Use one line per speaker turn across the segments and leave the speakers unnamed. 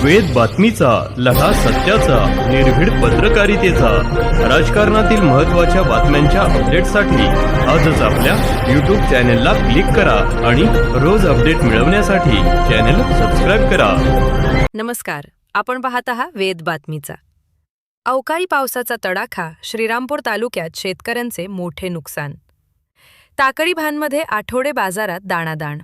वेद बातमीचा, लढा सत्याचा, निर्भीड पत्रकारितेचा, राजकारणातील महत्त्वाच्या बातम्यांच्या अपडेटसाठी आजच आपल्या यूट्यूब चॅनेलला क्लिक करा आणि रोज अपडेट मिळवण्यासाठी चॅनेल सबस्क्राईब करा.
नमस्कार, आपण पाहत आहात वेद बातमीचा. अवकाळी पावसाचा तडाखा, श्रीरामपूर तालुक्यात शेतकऱ्यांचे मोठे नुकसान. टाकळी भानमध्ये आठवडे बाजारात दाणादाण.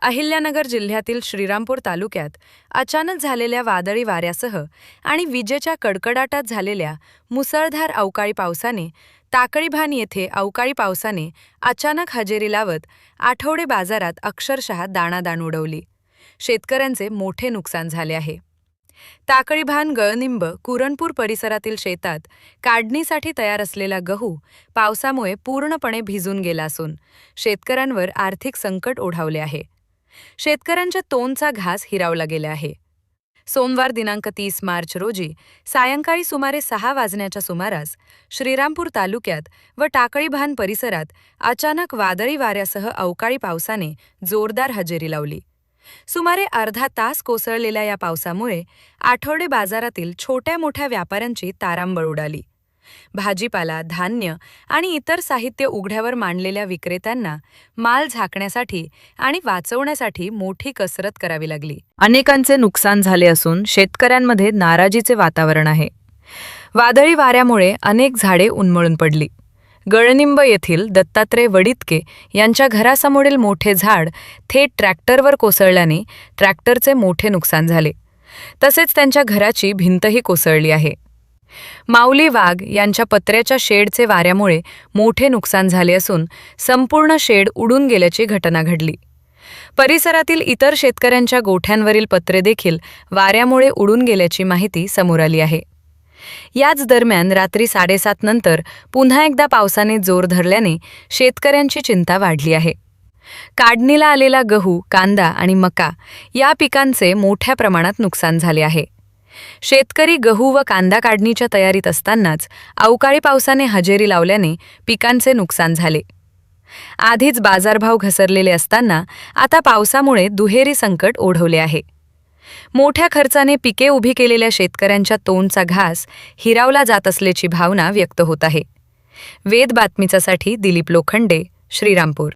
अहिल्यानगर जिल्ह्यातील श्रीरामपूर तालुक्यात अचानक झालेल्या वादळी वाऱ्यासह आणि विजेच्या कडकडाटात झालेल्या मुसळधार अवकाळी पावसाने टाकळी भान येथे अवकाळी पावसाने अचानक हजेरी लावत आठवडे बाजारात अक्षरशः दाणादाण उडवली. शेतकऱ्यांचे मोठे नुकसान झाले आहे. टाकळी भान गळनिंब कुरणपूर परिसरातील शेतात काढणीसाठी तयार असलेला गहू पावसामुळे पूर्णपणे भिजून गेला असून शेतकऱ्यांवर आर्थिक संकट ओढावले आहे. शेतकऱ्यांच्या तोंडचा घास हिरावला गेला आहे. सोमवार दिनांक 30 मार्च रोजी सायंकाळी सुमारे 6 वाजण्याच्या सुमारास श्रीरामपूर तालुक्यात व टाकळी भान परिसरात अचानक वादळी वाऱ्यासह अवकाळी पावसाने जोरदार हजेरी लावली. सुमारे अर्धा तास कोसळलेल्या या पावसामुळे आठवडे बाजारातील छोट्या मोठ्या व्यापाऱ्यांची तारांबळ उडाली. भाजीपाला, धान्य आणि इतर साहित्य उघड्यावर मांडलेल्या विक्रेत्यांना माल झाकण्यासाठी आणि वाचवण्यासाठी मोठी कसरत करावी लागली. अनेकांचे नुकसान झाले असून शेतकऱ्यांमध्ये नाराजीचे वातावरण आहे. वादळी वाऱ्यामुळे अनेक झाडे उन्मळून पडली. गळनिंब येथील दत्तात्रय वडितके यांच्या घरासमोरील मोठे झाड थेट ट्रॅक्टरवर कोसळल्याने ट्रॅक्टरचे मोठे नुकसान झाले. तसेच त्यांच्या घराची भिंतही कोसळली आहे. माऊली वाघ यांच्या पत्र्याच्या शेडचे वाऱ्यामुळे मोठे नुकसान झाले असून संपूर्ण शेड उडून गेल्याची घटना घडली. परिसरातील इतर शेतकऱ्यांच्या गोठ्यांवरील पत्रे देखील वाऱ्यामुळे उडून गेल्याची माहिती समोर आली आहे. याच दरम्यान रात्री 7:30 नंतर पुन्हा एकदा पावसाने जोर धरल्याने शेतकऱ्यांची चिंता वाढली आहे. काढणीला आलेला गहू, कांदा आणि मका या पिकांचे मोठ्या प्रमाणात नुकसान झाले आहे. शेतकरी गहू व कांदा काढणीच्या तयारीत असतानाच अवकाळी पावसाने हजेरी लावल्याने पिकांचे नुकसान झाले. आधीच बाजारभाव घसरलेले असताना आता पावसामुळे दुहेरी संकट ओढवले आहे. मोठ्या खर्चाने पिके उभी केलेल्या शेतकऱ्यांच्या तोंडचा घास हिरावला जात असल्याची भावना व्यक्त होत आहे. वेद बातमीसाठी दिलीप लोखंडे, श्रीरामपूर.